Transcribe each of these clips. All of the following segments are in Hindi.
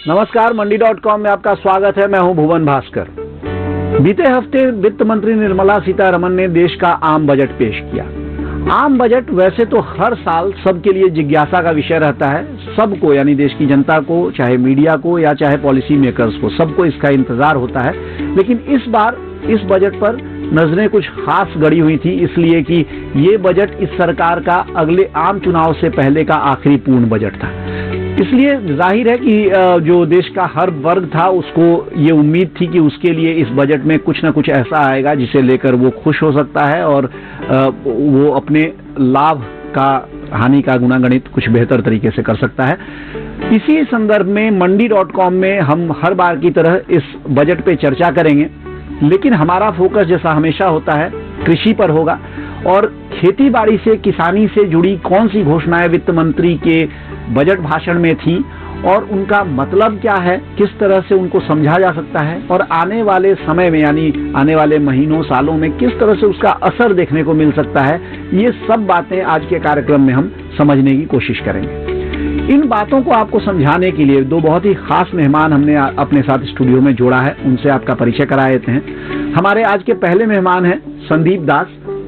नमस्कार, मंडी.com में आपका स्वागत है। मैं हूं भुवन भास्कर। बीते हफ्ते वित्त मंत्री निर्मला सीतारमण ने देश का आम बजट पेश किया। आम बजट वैसे तो हर साल सबके लिए जिज्ञासा का विषय रहता है। सबको, यानी देश की जनता को, चाहे मीडिया को या चाहे पॉलिसी मेकर्स को, सबको इसका इंतजार होता है। लेकिन इस बार इस बजट पर नजरें कुछ खास गड़ी हुई थी, इसलिए कि ये बजट इस सरकार का अगले आम चुनाव से पहले का आखिरी पूर्ण बजट था। इसलिए जाहिर है कि जो देश का हर वर्ग था उसको ये उम्मीद थी कि उसके लिए इस बजट में कुछ न कुछ ऐसा आएगा जिसे लेकर वो खुश हो सकता है और वो अपने लाभ का, हानि का गुणागणित कुछ बेहतर तरीके से कर सकता है। इसी संदर्भ में मंडी.com में हम हर बार की तरह इस बजट पे चर्चा करेंगे, लेकिन हमारा फोकस जैसा हमेशा होता है कृषि पर होगा और खेती बाड़ी से, किसानी से जुड़ी कौन सी घोषणाएं वित्त मंत्री के बजट भाषण में थी और उनका मतलब क्या है, किस तरह से उनको समझा जा सकता है और आने वाले समय में, यानी आने वाले महीनों, सालों में किस तरह से उसका असर देखने को मिल सकता है। ये सब बातें आज के कार्यक्रम में हम समझने की कोशिश करेंगे। इन बातों को आपको समझाने के लिए दो बहुत ही खास मेहमान हमने अपने साथ स्टूडियो में जोड़ा है। उनसे आपका परिचय करा देते हैं। हमारे आज के पहले मेहमान हैं संदीप दास,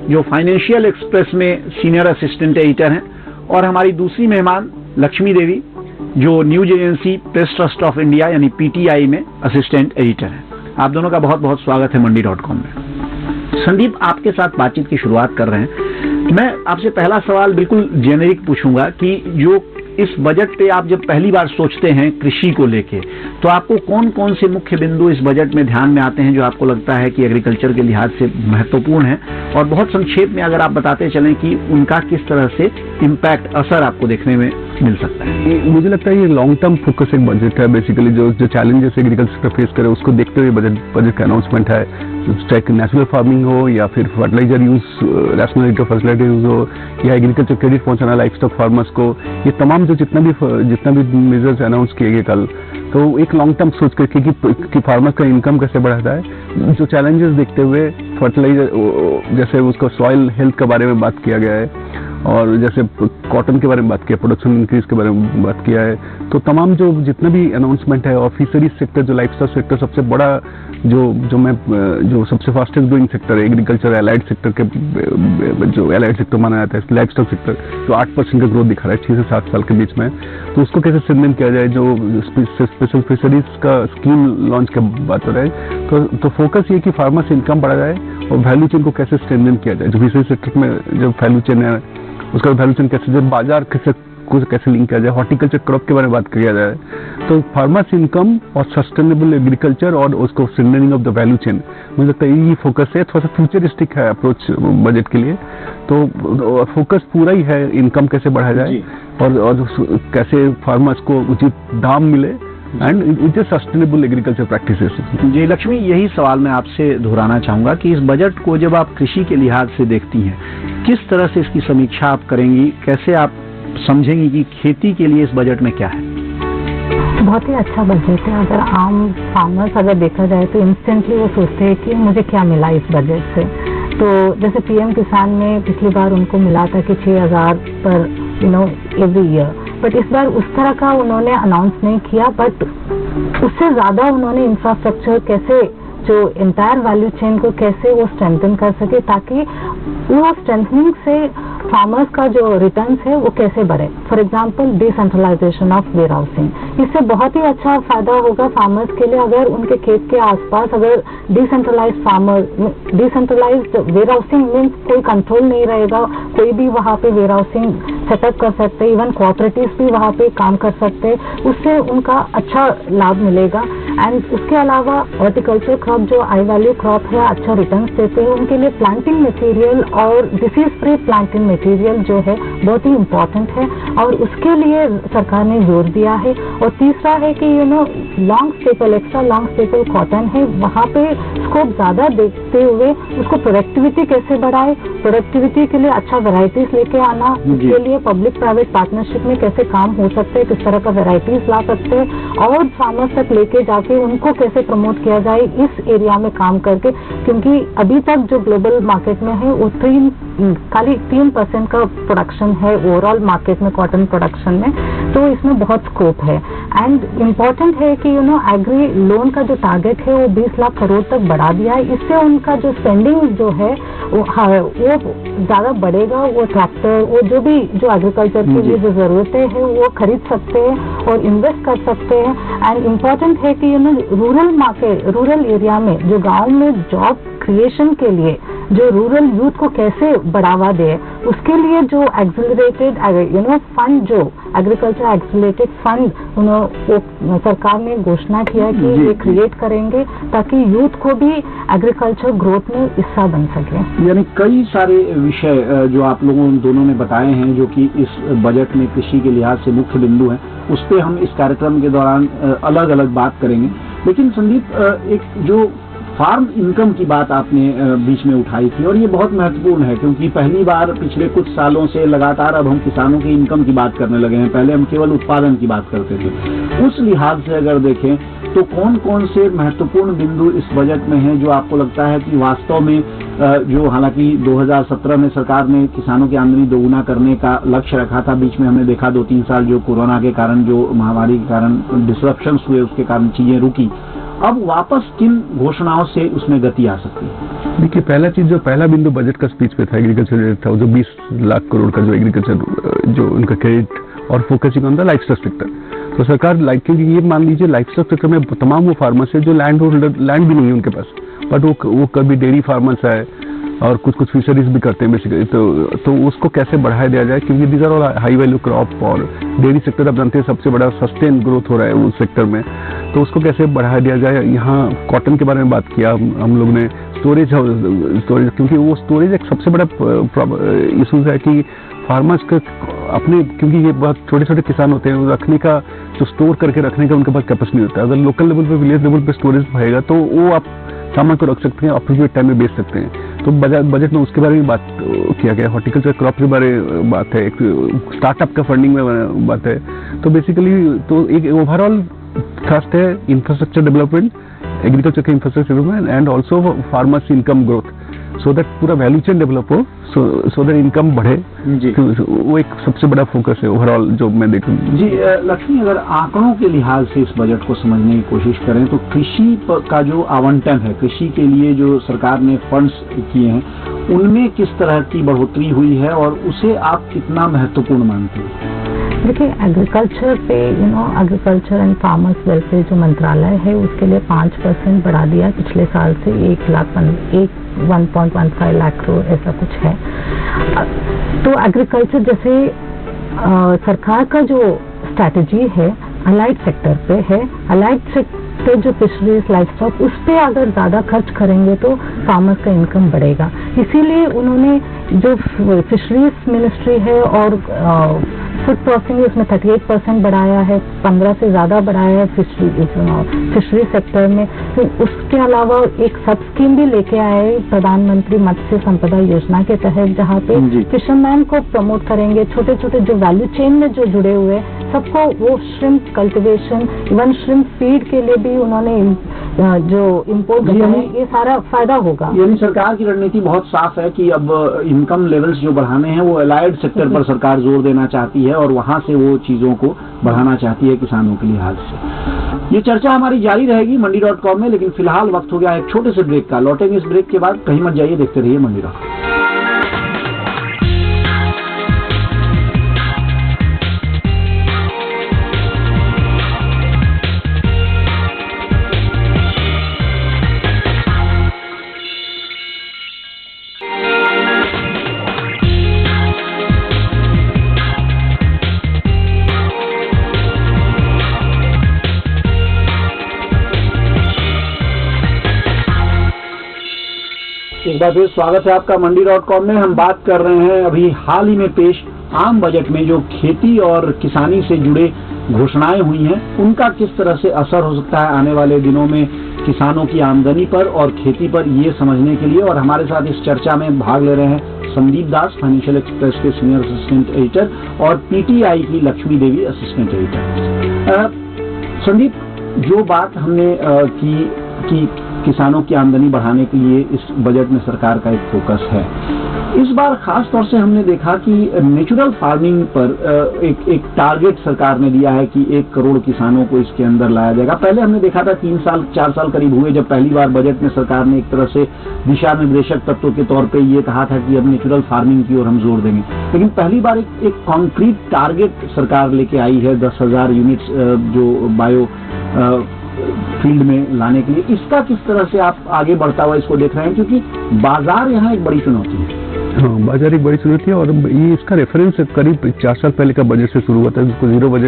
जो फाइनेंशियल एक्सप्रेस में सीनियर असिस्टेंट एडिटर हैं, और हमारी दूसरी मेहमान लक्ष्मी देवी, जो news agency press trust of India यानी पीटीआई में असिस्टेंट एडिटर हैं। आप दोनों का बहुत बहुत स्वागत है मंडी.com में। संदीप, आपके साथ बातचीत की शुरुआत कर रहे हैं। मैं आपसे पहला सवाल बिल्कुल जेनेरिक पूछूंगा कि जो इस बजट पे आप जब पहली बार सोचते हैं कृषि को लेके, तो आपको कौन कौन से मुख्य बिंदु इस बजट में ध्यान में आते हैं जो आपको लगता है कि एग्रीकल्चर के लिहाज से महत्वपूर्ण है, और बहुत संक्षेप में अगर आप बताते चलें कि उनका किस तरह से इम्पैक्ट, असर आपको देखने में मिल सकता है। मुझे लगता है ये लॉन्ग टर्म फोकस एक बजट है। बेसिकली जो चैलेंजेस एग्रीकल्चर फेस करे उसको देखते हुए बजट का अनाउंसमेंट है। चाहे नेचुरल फार्मिंग हो या फिर fertiliser use, rationality of fertiliser use हो, या एग्रीकल्चर क्रेडिट पहुंचाना लाइफ स्टॉक फार्मर्स को, ये तमाम जो जितना भी मेजर्स अनाउंस किए गए कल, तो एक लॉन्ग टर्म सोच करके कि फार्मर का इनकम कैसे बढ़ाता है, जो चैलेंजेस देखते हुए फर्टिलाइजर, जैसे उसका सॉइल हेल्थ के बारे में बात किया गया है, और जैसे कॉटन के बारे में बात किया, प्रोडक्शन इंक्रीज के बारे में बात किया है। तो तमाम जो जितना भी अनाउंसमेंट है, और फिशरीज सेक्टर, जो लाइफ स्टॉक सेक्टर सबसे बड़ा, जो सबसे फास्टेस्ट ग्रोइंग सेक्टर है एग्रीकल्चर एलाइड सेक्टर के, जो एलाइड सेक्टर माना जाता है, लाइफ स्टॉक सेक्टर जो 8% का ग्रोथ दिखा रहा है 6 से 7 साल के बीच में, तो उसको कैसे स्ट्रेंथन किया जाए। जो स्पेशल फिशरीज का स्कीम लॉन्च की बात हो रहा है, तो फोकस ये कि फार्मर से इनकम बढ़ा जाए और वैल्यू चेन को कैसे स्ट्रेंथन किया जाए। जो फिशरीज सेक्टर में जो वैल्यू चेन है, उसका वैल्यू चेन कैसे, जो बाजार को कैसे लिंक किया जाए, हॉर्टिकल्चर क्रॉप के बारे में बात किया जाए। तो फार्मर्स इनकम और सस्टेनेबल एग्रीकल्चर और उसको strengthening of the value chain, मुझे लगता है ये फोकस है। थोड़ा सा फ्यूचरिस्टिक है अप्रोच बजट के लिए। तो फोकस पूरा ही है इनकम कैसे बढ़ाया जाए और कैसे फार्मर्स को उचित दाम मिले and it is sustainable agriculture practices. जी लक्ष्मी, यही सवाल मैं आपसे दोहराना चाहूंगा कि इस बजट को जब आप कृषि के लिहाज से देखती हैं, किस तरह से इसकी समीक्षा आप करेंगी, कैसे आप समझेंगी कि खेती के लिए इस बजट में क्या है? बहुत ही अच्छा बजट है। अगर आम फार्मर्स अगर देखा जाए तो इंस्टेंटली वो सोचते हैं कि मुझे क्या मिला इस बजट से। तो जैसे पीएम किसान में पिछली बार उनको मिला था कि 6,000 पर एवरी ईयर, बट इस बार उस तरह का उन्होंने अनाउंस नहीं किया, बट उससे ज्यादा उन्होंने इंफ्रास्ट्रक्चर कैसे, जो एंटायर वैल्यू चेन को कैसे वो स्ट्रेंथन कर सके, ताकि वो स्ट्रेंथनिंग से फार्मर्स का जो रिटर्न्स है वो कैसे बढ़े। For example decentralisation of warehousing, इससे बहुत ही अच्छा फायदा होगा फार्मर्स के लिए। अगर उनके खेत के आसपास अगर डिसेंट्रलाइज्ड वेयर हाउसिंग मीन्स कोई कंट्रोल नहीं रहेगा, कोई भी वहाँ पे वेयर हाउसिंग सेटअप कर सकते, इवन कोऑपरेटिव्स भी वहाँ पे काम कर सकते, उससे उनका अच्छा लाभ मिलेगा। एंड उसके अलावा हॉर्टिकल्चर क्रॉप जो हाई वैल्यू क्रॉप है, अच्छा रिटर्न्स देते हैं, उनके लिए प्लांटिंग मटेरियल और डिसीज फ्री प्लांटिंग मटेरियल जो है बहुत ही इम्पोर्टेंट है, और उसके लिए सरकार ने जोर दिया है। और तीसरा है कि long staple, extra long staple cotton है, वहाँ पे स्कोप ज्यादा देखते हुए उसको प्रोडक्टिविटी कैसे बढ़ाए, प्रोडक्टिविटी के लिए अच्छा वेराइटीज लेके आना, उसके लिए पब्लिक प्राइवेट पार्टनरशिप में कैसे काम हो सकते हैं, किस तरह का वेराइटीज ला सकते हैं, और फार्मर्स तक लेके जाके उनको कैसे प्रमोट किया जाए इस एरिया में काम करके। क्योंकि अभी तक जो ग्लोबल मार्केट में है वो खाली 3% का प्रोडक्शन है ओवरऑल मार्केट में कॉटन प्रोडक्शन में, तो इसमें बहुत स्कोप है। एंड इम्पोर्टेंट है कि एग्री लोन का जो टारगेट है वो 20 लाख करोड़ तक बढ़ा दिया है। इससे उनका जो स्पेंडिंग जो है वो ज्यादा बढ़ेगा। वो ट्रैक्टर, वो जो भी जो एग्रीकल्चर के लिए जो जरूरतें हैं वो खरीद सकते हैं और इन्वेस्ट कर सकते हैं। एंड इम्पोर्टेंट है कि रूरल मार्केट, रूरल एरिया में जो गांव में जॉब क्रिएशन के लिए जो रूरल यूथ को कैसे बढ़ावा दे, उसके लिए जो एक्सिलरेटेड फंड, जो एग्रीकल्चर एक्सिलरेटेड फंड वो सरकार ने घोषणा किया कि ये क्रिएट करेंगे ताकि यूथ को भी एग्रीकल्चर ग्रोथ में हिस्सा बन सके। यानी कई सारे विषय जो आप लोगों दोनों ने बताए हैं जो कि इस बजट में कृषि के लिहाज से मुख्य बिंदु हैं, उस पर हम इस कार्यक्रम के दौरान अलग अलग बात करेंगे। लेकिन संदीप, एक जो फार्म इनकम की बात आपने बीच में उठाई थी और ये बहुत महत्वपूर्ण है क्योंकि पहली बार पिछले कुछ सालों से लगातार अब हम किसानों की इनकम की बात करने लगे हैं। पहले हम केवल उत्पादन की बात करते थे। उस लिहाज से अगर देखें तो कौन कौन से महत्वपूर्ण बिंदु इस बजट में हैं जो आपको लगता है कि वास्तव में जो हालांकि 2017 में सरकार ने किसानों की आमदनी दोगुना करने का लक्ष्य रखा था, बीच में हमने देखा 2-3 साल जो कोरोना के कारण, जो महामारी के कारण डिसरप्शंस हुए, उसके कारण चीजें रुकी। अब वापस किन घोषणाओं से उसमें गति आ सकती है? देखिए, पहला बिंदु बजट का स्पीच पे था, एग्रीकल्चर रेट था, जो 20 लाख करोड़ का जो एग्रीकल्चर जो उनका क्रेडिट और focusing on the life stock sector. तो सरकार क्योंकि ये मान लीजिए लाइफ स्टॉक सेक्टर में तमाम वो फार्मर्स है जो लैंड भी नहीं है उनके पास, बट वो कभी डेयरी फार्मर्स है और कुछ फिशरीज भी करते हैं बेसिकली। तो उसको कैसे बढ़ाया दिया जाए, क्योंकि these are all high value crop और डेयरी सेक्टर आप जानते हैं सबसे बड़ा सस्टेन ग्रोथ हो रहा है उस सेक्टर में। तो उसको कैसे बढ़ाया दिया जाए। यहाँ कॉटन के बारे में बात किया हम लोग ने, स्टोरेज, क्योंकि वो स्टोरेज एक सबसे बड़ा इशूज है कि फार्मर्स का अपने, क्योंकि ये बहुत छोटे छोटे किसान होते हैं, रखने का जो स्टोर करके रखने का उनके पास कैपेसिटी होता है। अगर लोकल लेवल पे, विलेज लेवल पे स्टोरेज रहेगा तो वो आप सामान को रख सकते हैं, अप्रोप्रिएट टाइम में बेच सकते हैं। तो बजट में उसके बारे में बात किया गया। हॉर्टिकल्चर क्रॉप के बारे में बात है, एक स्टार्टअप का फंडिंग में बात है। तो बेसिकली तो एक ओवरऑल थ्रस्ट है इंफ्रास्ट्रक्चर डेवलपमेंट, एग्रीकल्चर के infrastructure development and also farmers income growth, so that पूरा वैल्यू चेन डेवलप हो, सो दैट इनकम बढ़े जी। तो वो एक सबसे बड़ा फोकस है ओवरऑल जो मैं देखूँ जी। लक्ष्मी, अगर आंकड़ों के लिहाज से इस बजट को समझने की कोशिश करें तो कृषि का जो आवंटन है, कृषि के लिए जो सरकार ने फंड्स किए हैं, उनमें किस तरह की बढ़ोतरी हुई है और उसे आप कितना महत्वपूर्ण मानते हैं? देखिए, एग्रीकल्चर पे एग्रीकल्चर एंड फार्मर्स वेलफेयर जो मंत्रालय है उसके लिए 5% बढ़ा दिया पिछले साल से। 1.15 लाख करोड़ ऐसा कुछ है। तो एग्रीकल्चर जैसे सरकार का जो स्ट्रैटेजी है अलाइड सेक्टर पे है, अलाइड सेक्टर जो फिशरीज, लाइफ स्टॉक, उस पर अगर ज्यादा खर्च करेंगे तो फार्मर्स का इनकम बढ़ेगा। इसीलिए उन्होंने जो फिशरीज मिनिस्ट्री है और फूड प्रोसेसिंग उसमें 38% बढ़ाया है, 15 से ज्यादा बढ़ाया है फिशरी सेक्टर में। तो उसके अलावा एक सब स्कीम भी लेके आए प्रधानमंत्री मत्स्य संपदा योजना के तहत, जहाँ पे फिशरमैन को प्रमोट करेंगे, छोटे छोटे जो वैल्यू चेन में जो जुड़े हुए सबको, वो shrimp cultivation, even shrimp feed के लिए भी उन्होंने जो इम्पोर्ट है, ये सारा फायदा होगा। यानी सरकार की रणनीति बहुत साफ है कि अब इनकम लेवल्स जो बढ़ाने हैं वो अलाइड सेक्टर पर सरकार जोर देना चाहती है और वहां से वो चीजों को बढ़ाना चाहती है किसानों के लिहाज से। ये चर्चा हमारी जारी रहेगी मंडी.com में, लेकिन फिलहाल वक्त हो गया एक छोटे से ब्रेक का। लौटेंगे इस ब्रेक के बाद, कहीं मत जाइए, देखते रहिए मंडी.com। एक बार फिर स्वागत है आपका मंडी.com में। हम बात कर रहे हैं अभी हाल ही में पेश आम बजट में जो खेती और किसानी से जुड़े घोषणाएं हुई हैं, उनका किस तरह से असर हो सकता है आने वाले दिनों में किसानों की आमदनी पर और खेती पर, ये समझने के लिए। और हमारे साथ इस चर्चा में भाग ले रहे हैं संदीप दास, फाइनेंशियल एक्सप्रेस के सीनियर असिस्टेंट एडिटर, और पीटीआई की लक्ष्मी देवी, असिस्टेंट एडिटर। संदीप, जो बात हमने की किसानों की आमदनी बढ़ाने के लिए इस बजट में सरकार का एक फोकस है, इस बार खास तौर से हमने देखा कि नेचुरल फार्मिंग पर एक टारगेट सरकार ने दिया है कि 1 करोड़ किसानों को इसके अंदर लाया जाएगा। पहले हमने देखा था 3 साल 4 साल करीब हुए जब पहली बार बजट में सरकार ने एक तरह से दिशा निर्देशक तत्व के तौर पे ये कहा था कि अब नेचुरल फार्मिंग की ओर हम जोर देंगे, लेकिन पहली बार एक कॉन्क्रीट टारगेट सरकार लेके आई है 10,000 यूनिट्स जो बायो फील्ड में लाने के लिए। इसका किस तरह से आप आगे बढ़ता हुआ इसको देख रहे हैं, क्योंकि बाजार यहाँ एक बड़ी चुनौती है। हाँ, बाजार एक बड़ी चुनौती है और ये इसका रेफरेंस करीब 4 साल पहले का बजट से शुरू हुआ था, जिसको जीरो बजट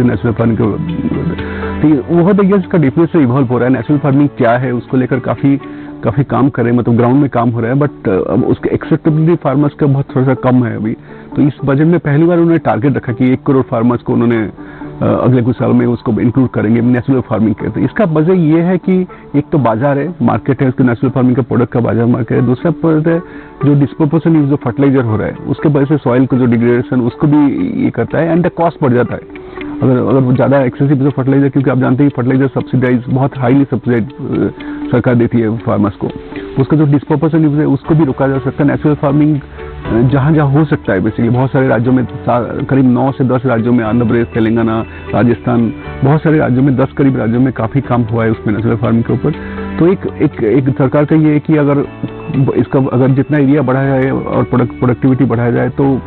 नेचुरल फार्मिंग तो बहुत देखिए इसका डिफरेंस से इवॉल्व हो रहा है। नेचुरल फार्मिंग क्या है उसको लेकर काफी काम कर रहे हैं, मतलब ग्राउंड में काम हो रहा है, बट अब उसके एक्सेप्टेबिलिटी फार्मर्स का बहुत थोड़ा सा कम है अभी। तो इस बजट में पहली बार उन्होंने टारगेट रखा कि 1 करोड़ फार्मर्स को उन्होंने अगले कुछ साल में उसको इंक्लूड करेंगे नेचुरल फार्मिंग के। तो इसका वजह ये है कि एक तो बाजार है, मार्केट है, उसके नेचुरल फार्मिंग का प्रोडक्ट का बाजार मार्केट है। दूसरा पॉइंट है जो डिस्प्रोपोर्शन यूज ऑफ फर्टिलाइजर हो रहा है उसके वजह से सॉइल को जो डिग्रेडेशन उसको भी ये करता है एंड द कॉस्ट बढ़ जाता है अगर ज्यादा एक्सेसिव यूज ऑफ फर्टिलाइजर, क्योंकि आप जानते हैं फर्टिलाइजर सब्सिडाइज बहुत हाईली सब्सिडाइज सरकार देती है फार्मर्स को। उसका जो डिस्प्रोपोर्शन यूज है उसको भी रोका जा सकता है। नेचुरल फार्मिंग जहाँ जहाँ हो सकता है बेसिकली बहुत सारे राज्यों में, करीब 9 से 10 राज्यों में, आंध्र प्रदेश, तेलंगाना, राजस्थान, बहुत सारे राज्यों में 10 करीब राज्यों में काफी काम हुआ है उसमें नेचुरल फार्मिंग के ऊपर। तो एक सरकार का ये है कि अगर जितना एरिया बढ़ाया जाए और प्रोडक्टिविटी बढ़ाया जाए तो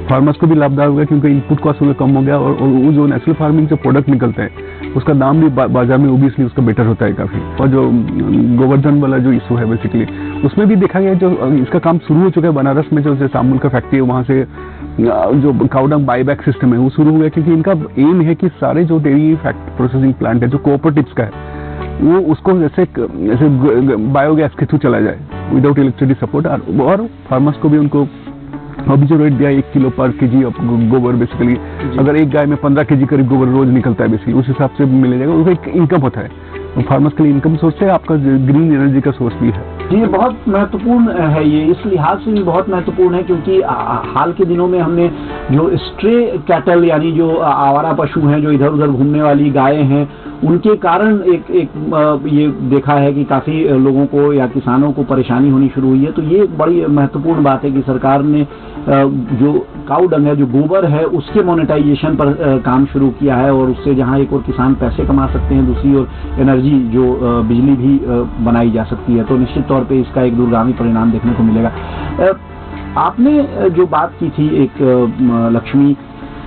फार्मर्स को भी लाभदायक होगा, क्योंकि इनपुट कॉस्ट कम हो गया और वो जो नेचुरल फार्मिंग से प्रोडक्ट निकलता है उसका दाम भी बाजार में ओबियसली उसका बेटर होता है काफी। और जो गोवर्धन वाला जो इशू है बेसिकली उसमें भी देखा गया, जो इसका काम शुरू हो चुका है बनारस में, जो सामुल का फैक्ट्री है वहाँ से जो काउडंग बाईबैक सिस्टम है वो शुरू हो गया, क्योंकि इनका एम है कि सारे जो डेयरी प्रोसेसिंग प्लांट है जो कोऑपरेटिव्स का है वो उसको जैसे बायोगैस के थ्रू चला जाए विदाउट इलेक्ट्रिसिटी सपोर्ट, और फार्मर्स को भी उनको अभी जो रेट दिया 1 किलो पर केजी गोबर बेसिकली, अगर एक गाय में 15 केजी करीब गोबर रोज निकलता है बेसिकली उस हिसाब से मिल जाएगा, उसका एक इनकम होता है। फार्मर्स के लिए इनकम सोर्स है, आपका ग्रीन एनर्जी का सोर्स भी है। ये बहुत महत्वपूर्ण है, ये इस लिहाज से भी बहुत महत्वपूर्ण है क्योंकि हाल के दिनों में हमने जो स्ट्रे कैटल यानी जो आवारा पशु हैं, जो इधर उधर घूमने वाली गायें हैं, उनके कारण ये देखा है कि काफी लोगों को या किसानों को परेशानी होनी शुरू हुई है। तो ये एक बड़ी महत्वपूर्ण बात है कि सरकार ने जो काऊ डंग है, जो गोबर है, उसके मोनेटाइजेशन पर काम शुरू किया है और उससे जहां एक और किसान पैसे कमा सकते हैं, दूसरी ओर एनर्जी जो बिजली भी बनाई जा सकती है, तो निश्चित तौर पे इसका एक दूरगामी परिणाम देखने को मिलेगा। आपने जो बात की थी एक लक्ष्मी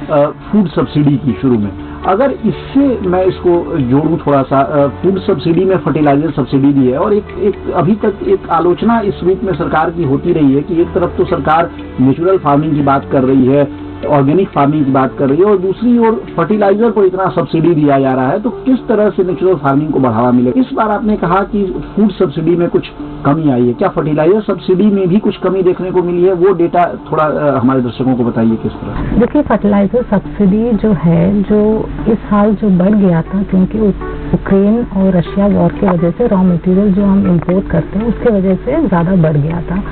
फूड सब्सिडी की शुरू में, अगर इससे मैं इसको जोड़ूं थोड़ा सा, फूड सब्सिडी में फर्टिलाइजर सब्सिडी भी है और एक अभी तक एक आलोचना इस रूप में सरकार की होती रही है कि एक तरफ तो सरकार नेचुरल फार्मिंग की बात कर रही है, ऑर्गेनिक फार्मिंग की बात कर रही है और दूसरी ओर फर्टिलाइजर को इतना सब्सिडी दिया जा रहा है, तो किस तरह से नेचुरल फार्मिंग को बढ़ावा मिलेगा? इस बार आपने कहा कि फूड सब्सिडी में कुछ कमी आई है, क्या फर्टिलाइजर सब्सिडी में भी कुछ कमी देखने को मिली है? वो डेटा थोड़ा हमारे दर्शकों को बताइए किस तरह। देखिए, फर्टिलाइजर सब्सिडी जो है, जो इस साल जो बढ़ गया था क्योंकि यूक्रेन और रशिया वॉर की वजह से रॉ मटेरियल जो हम इम्पोर्ट करते हैं उसके वजह से ज्यादा बढ़ गया था,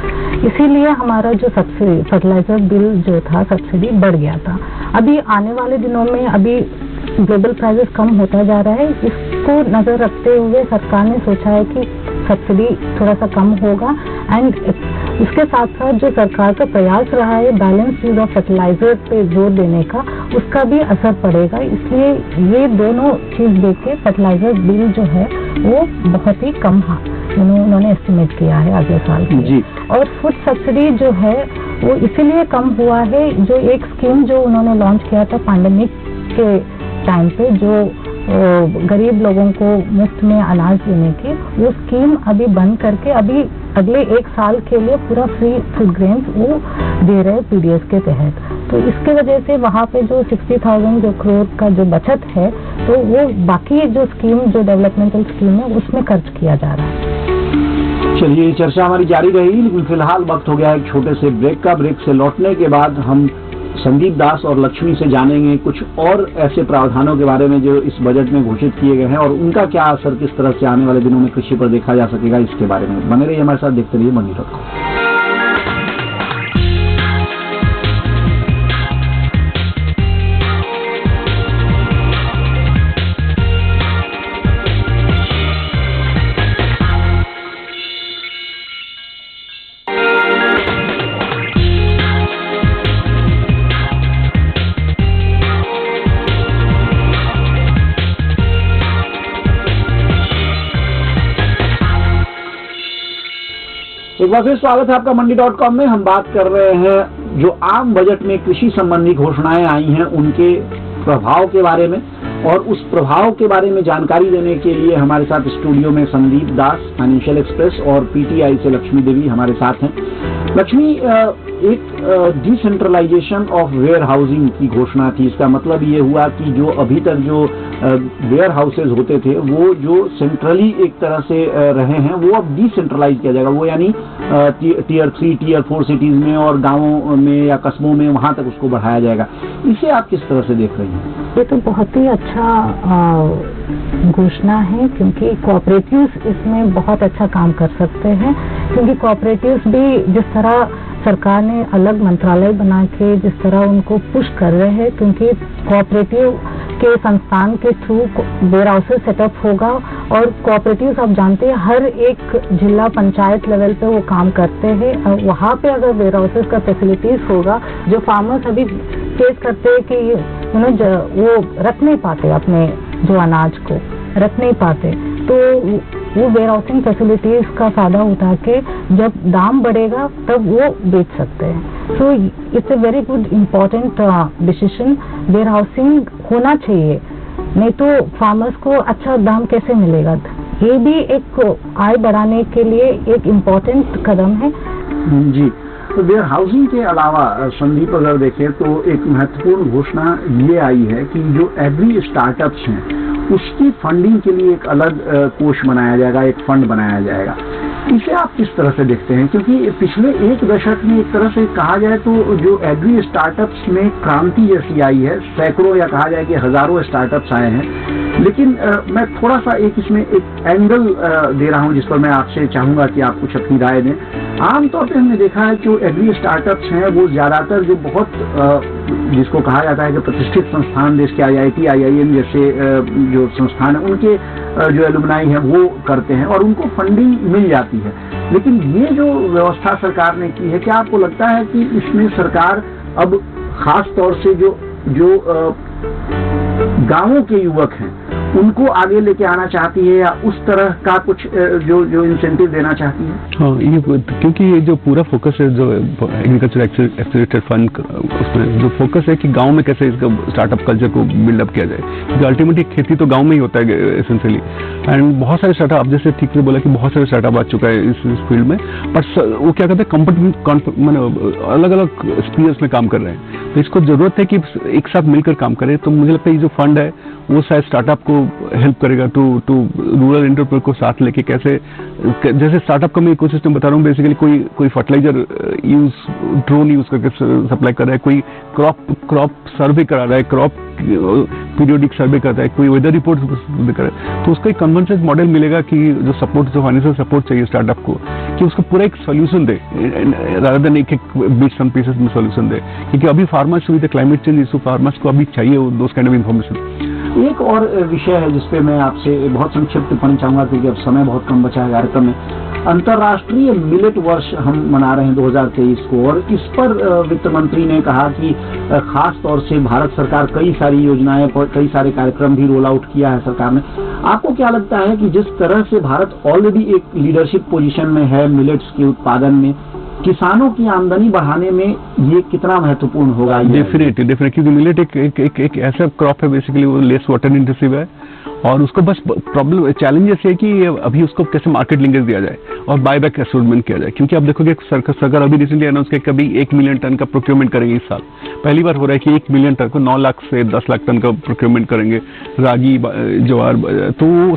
इसीलिए हमारा जो सब्सिडी फर्टिलाइजर बिल जो था सब्सिडी बढ़ गया था। अभी आने वाले दिनों में अभी ग्लोबल प्राइसेस कम होता जा रहा है, इसको नजर रखते हुए सरकार ने सोचा है कि सब्सिडी थोड़ा सा कम होगा एंड इसके साथ साथ जो सरकार का प्रयास रहा है बैलेंस यूज ऑफ फर्टिलाइजर पे जोर देने का, उसका भी असर पड़ेगा। इसलिए ये दोनों चीज देख के फर्टिलाइजर बिल जो है वो बहुत ही कम उन्होंने एस्टिमेट किया है अगले साल के। और फूड सब्सिडी जो है वो इसीलिए कम हुआ है, जो एक स्कीम जो उन्होंने लॉन्च किया था पैंडेमिक के टाइम पे, जो गरीब लोगों को मुफ्त में अनाज देने की, वो स्कीम अभी बंद करके अभी अगले 1 साल के लिए पूरा फ्री फूड ग्रेन्स वो दे रहे पीडीएस के तहत। तो इसके वजह से वहाँ पे जो 60,000 जो करोड़ का जो बचत है, तो वो बाकी जो स्कीम जो डेवलपमेंटल स्कीम है उसमें खर्च किया जा रहा है। चलिए, चर्चा हमारी जारी रहेगी, लेकिन फिलहाल वक्त हो गया है एक छोटे से ब्रेक का। ब्रेक से लौटने के बाद हम संदीप दास और लक्ष्मी से जानेंगे कुछ और ऐसे प्रावधानों के बारे में जो इस बजट में घोषित किए गए हैं और उनका क्या असर किस तरह से आने वाले दिनों में कृषि पर देखा जा सकेगा, इसके बारे में। बने रहिए हमारे साथ, देखते रहिए मनी रखो। एक बार फिर स्वागत है आपका मंडी.com में। हम बात कर रहे हैं जो आम बजट में कृषि संबंधी घोषणाएं आई हैं उनके प्रभाव के बारे में, और उस प्रभाव के बारे में जानकारी देने के लिए हमारे साथ स्टूडियो में संदीप दास फाइनेंशियल एक्सप्रेस और पीटीआई से लक्ष्मी देवी हमारे साथ हैं। लक्ष्मी, एक डिसेंट्रलाइजेशन ऑफ वेयर हाउसिंग की घोषणा थी। इसका मतलब ये हुआ कि जो अभी तक जो वेयर हाउसेज होते थे वो जो सेंट्रली एक तरह से रहे हैं वो अब डिसेंट्रलाइज किया जाएगा, वो यानी टीयर 3 टीयर 4 सिटीज में और गांवों में या कस्बों में वहां तक उसको बढ़ाया जाएगा। इसे आप किस तरह से देख रही हैं? ये तो बहुत ही अच्छा घोषणा है, क्योंकि कोऑपरेटिव्स इसमें बहुत अच्छा काम कर सकते हैं। क्योंकि कोऑपरेटिव्स भी जिस तरह सरकार ने अलग मंत्रालय बना के जिस तरह उनको पुश कर रहे हैं, क्योंकि कोऑपरेटिव के संस्थान के थ्रू वेयर हाउसेज सेटअप होगा, और कोऑपरेटिव्स आप जानते हैं हर एक जिला पंचायत लेवल पे वो काम करते हैं। और वहाँ पे अगर वेयर हाउसेज का फैसिलिटीज होगा, जो फार्मर्स अभी फेस करते हैं कि वो रख नहीं पाते अपने जो अनाज को रख नहीं पाते, तो वो वेयर हाउसिंग फैसिलिटीज का फायदा उठा के जब दाम बढ़ेगा तब वो बेच सकते हैं। So it's a very good important decision. Warehousing होना चाहिए, नहीं तो फार्मर्स को अच्छा दाम कैसे मिलेगा। ये भी एक आय बढ़ाने के लिए एक इम्पोर्टेंट कदम है। जी, तो वेयर हाउसिंग के अलावा संदीप अगर देखें तो एक महत्वपूर्ण घोषणा ये आई है कि जो एग्री स्टार्टअप्स हैं उसकी फंडिंग के लिए एक अलग कोष बनाया जाएगा, एक फंड बनाया जाएगा। इसे आप किस तरह से देखते हैं? क्योंकि पिछले एक दशक में एक तरह से कहा जाए तो जो एग्री स्टार्टअप्स में क्रांति जैसी आई है, सैकड़ों या कहा जाए कि हजारों स्टार्टअप्स आए हैं, लेकिन मैं थोड़ा सा इसमें एक एंगल दे रहा हूं जिस पर मैं आपसे चाहूंगा कि आप कुछ अपनी राय दें। आमतौर पर हमने देखा है कि जो एग्री स्टार्टअप्स हैं वो ज्यादातर जो बहुत जिसको कहा जाता है कि प्रतिष्ठित संस्थान देश के IIT, IIM जैसे जो संस्थान है उनके जो एलुमनाई हैं वो करते हैं और उनको फंडिंग मिल जाती है। लेकिन ये जो व्यवस्था सरकार ने की है, क्या आपको लगता है कि इसमें सरकार अब खास तौर से जो गांवों के युवक हैं उनको आगे लेके आना चाहती है, या उस तरह का कुछ जो इंसेंटिव देना चाहती है? हाँ, ये क्योंकि ये जो पूरा फोकस है जो एग्रीकल्चर एक्सेलरेटर फंड, उसमें जो फोकस है कि गांव में कैसे इसका स्टार्टअप कल्चर को बिल्डअप किया जाए, क्योंकि अल्टीमेटली खेती तो गांव में ही होता है एसेंशियली। एंड बहुत सारे स्टार्टअप, जैसे ठीक से बोला कि बहुत सारे स्टार्टअप आ चुका है इस फील्ड में, बट वो क्या कहते हैं अलग अलग स्पीयर्स में काम कर रहे हैं। तो इसको जरूरत है कि एक साथ मिलकर काम करें। तो मुझे लगता है ये जो फंड है वो शायद स्टार्टअप को हेल्प करेगा टू रूरल एंटरप्रेन्योर को साथ लेके कैसे, जैसे स्टार्टअप का मैं इकोसिस्टम बता रहा हूँ। बेसिकली कोई फर्टिलाइजर ड्रोन यूज करके सप्लाई कर रहा है, कोई क्रॉप सर्वे करा रहा है, क्रॉप पीरियोडिक सर्वे करता है, कोई वेदर रिपोर्ट कर रहा है। तो उसका एक कन्वर्जेंस मॉडल मिलेगा कि जो फाइनेंशियल सपोर्ट चाहिए स्टार्टअप को, कि उसको पूरा एक सोल्यूशन दे रादर देन एक बिट्स एंड पीसेस में सोल्यूशन दे। क्योंकि अभी farmers with climate change issue, farmers को अभी चाहिए दोस काइंड ऑफ इन्फॉर्मेशन। एक और विषय है जिसपे मैं आपसे बहुत संक्षिप्त टिप्पणी चाहूंगा, क्योंकि अब समय बहुत कम बचा है कार्यक्रम में। अंतर्राष्ट्रीय मिलेट वर्ष हम मना रहे हैं 2023 को, और इस पर वित्त मंत्री ने कहा कि खास तौर से भारत सरकार कई सारी योजनाएं, कई सारे कार्यक्रम भी रोल आउट किया है सरकार ने। आपको क्या लगता है कि जिस तरह से भारत ऑलरेडी एक लीडरशिप पोजीशन में है मिलेट्स के उत्पादन में, किसानों की आमदनी बढ़ाने में ये कितना महत्वपूर्ण होगा? डेफिनेटली, क्योंकि मिलेट एक ऐसा क्रॉप है, बेसिकली वो लेस वाटर इंटेंसिव है, और उसको बस प्रॉब्लम चैलेंजेस है कि अभी उसको कैसे मार्केट लिंकेज दिया जाए और बायबैक एश्योरमेंट किया जाए। क्योंकि आप देखोगे सरकार अभी रिसेंटली अनाउंस किया कभी 1 मिलियन टन का प्रोक्योरमेंट करेंगे इस साल। पहली बार हो रहा है कि 1 मिलियन टन को 9 लाख से 10 लाख टन का प्रोक्योरमेंट करेंगे, रागी, ज्वार। तो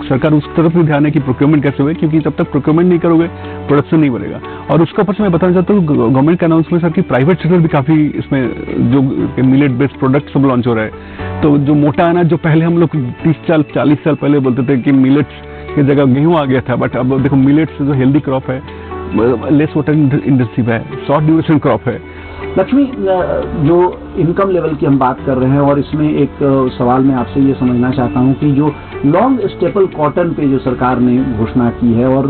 सरकार उस तरफ भी ध्यान है कि प्रोक्योरमेंट कैसे हुए, क्योंकि जब तक प्रोक्योरमेंट नहीं करोगे प्रोडक्शन नहीं बढ़ेगा। और उसके ऊपर से मैं बताना चाहता हूँ गवर्नमेंट के अनाउंसमेंट सर कि प्राइवेट सेक्टर भी काफी इसमें जो मिलेट बेस्ड प्रोडक्ट सब लॉन्च हो रहा है। तो जो मोटा अनाज जो पहले हम लोग 30-40 साल पहले बोलते थे कि मिलेट्स की जगह गेहूं आ गया था, बट अब देखो मिलेट्स जो हेल्दी क्रॉप है, लेस वाटर इंटेंसिव है, शॉर्ट ड्यूरेशन क्रॉप है। लक्ष्मी, जो इनकम लेवल की हम बात कर रहे हैं, और इसमें एक सवाल मैं आपसे ये समझना चाहता हूं कि जो लॉन्ग स्टेपल कॉटन पे जो सरकार ने घोषणा की है, और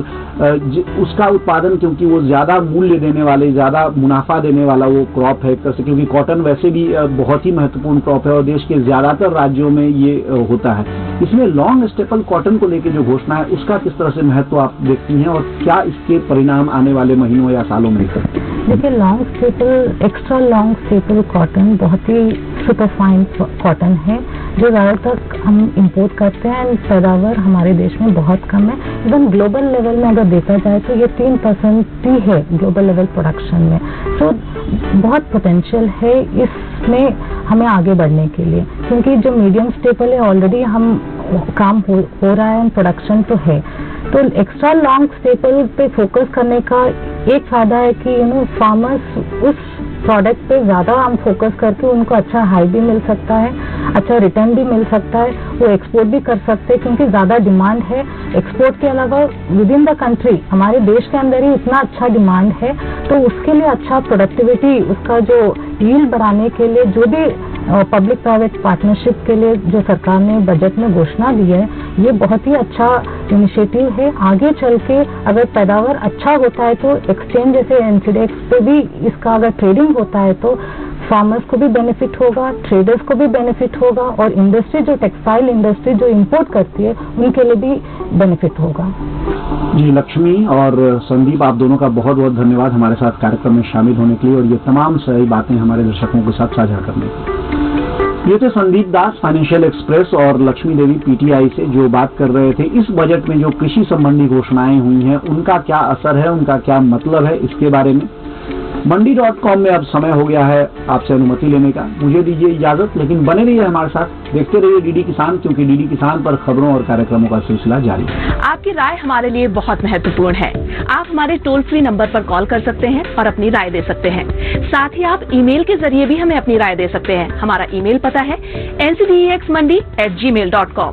उसका उत्पादन क्योंकि वो ज्यादा मूल्य देने वाले, ज्यादा मुनाफा देने वाला वो क्रॉप है एक तरह से, क्योंकि कॉटन वैसे भी बहुत ही महत्वपूर्ण क्रॉप है और देश के ज्यादातर राज्यों में ये होता है। इसमें लॉन्ग स्टेपल कॉटन को लेकर जो घोषणा है उसका किस तरह से महत्व आप देखती हैं और क्या इसके परिणाम आने वाले महीनों या सालों में निकलते हैं? देखिए, long staple, extra long staple cotton बहुत ही सुपरफाइन कॉटन है जो ज़्यादातर हम इंपोर्ट करते हैं एंड पैदावार हमारे देश में बहुत कम है। इवन ग्लोबल लेवल में अगर देखा जाए तो ये 3% ही है ग्लोबल लेवल प्रोडक्शन में। तो बहुत पोटेंशियल है इसमें हमें आगे बढ़ने के लिए, क्योंकि जो मीडियम स्टेपल है ऑलरेडी हम काम हो रहा है, प्रोडक्शन तो है। तो एक्स्ट्रा लॉन्ग स्टेपल पे फोकस करने का एक फायदा है कि फार्मर्स उस प्रोडक्ट पे ज़्यादा हम फोकस करके उनको अच्छा हाई भी मिल सकता है, अच्छा रिटर्न भी मिल सकता है, वो एक्सपोर्ट भी कर सकते हैं क्योंकि ज़्यादा डिमांड है। एक्सपोर्ट के अलावा विद इन द कंट्री हमारे देश के अंदर ही इतना अच्छा डिमांड है, तो उसके लिए अच्छा प्रोडक्टिविटी, उसका जो यील्ड बढ़ाने के लिए जो भी पब्लिक प्राइवेट पार्टनरशिप के लिए जो सरकार ने बजट में घोषणा दी है, ये बहुत ही अच्छा इनिशिएटिव है। आगे चल के अगर पैदावार अच्छा होता है तो एक्सचेंज जैसे एनसीडेक्स पे भी इसका अगर ट्रेडिंग होता है तो फार्मर्स को भी बेनिफिट होगा, ट्रेडर्स को भी बेनिफिट होगा और इंडस्ट्री जो टेक्सटाइल इंडस्ट्री जो इंपोर्ट करती है उनके लिए भी बेनिफिट होगा। जी, लक्ष्मी और संदीप, आप दोनों का बहुत बहुत धन्यवाद हमारे साथ कार्यक्रम में शामिल होने के लिए और ये तमाम सही बातें हमारे दर्शकों के साथ साझा करने के लिए। ये थे संदीप दास फाइनेंशियल एक्सप्रेस और लक्ष्मी देवी पीटीआई से, जो बात कर रहे थे इस बजट में जो कृषि संबंधी घोषणाएं हुई हैं उनका क्या असर है, उनका क्या मतलब है, इसके बारे में। मंडी.com में अब समय हो गया है आपसे अनुमति लेने का, मुझे दीजिए इजाजत, लेकिन बने रहिए हमारे साथ, देखते रहिए डीडी किसान, क्योंकि डीडी किसान पर खबरों और कार्यक्रमों का सिलसिला जारी है। आपकी राय हमारे लिए बहुत महत्वपूर्ण है। आप हमारे टोल फ्री नंबर पर कॉल कर सकते हैं और अपनी राय दे सकते हैं। साथ ही आप ईमेल के जरिए भी हमें अपनी राय दे सकते हैं। हमारा ईमेल पता है ncdexmandi@gmail.com।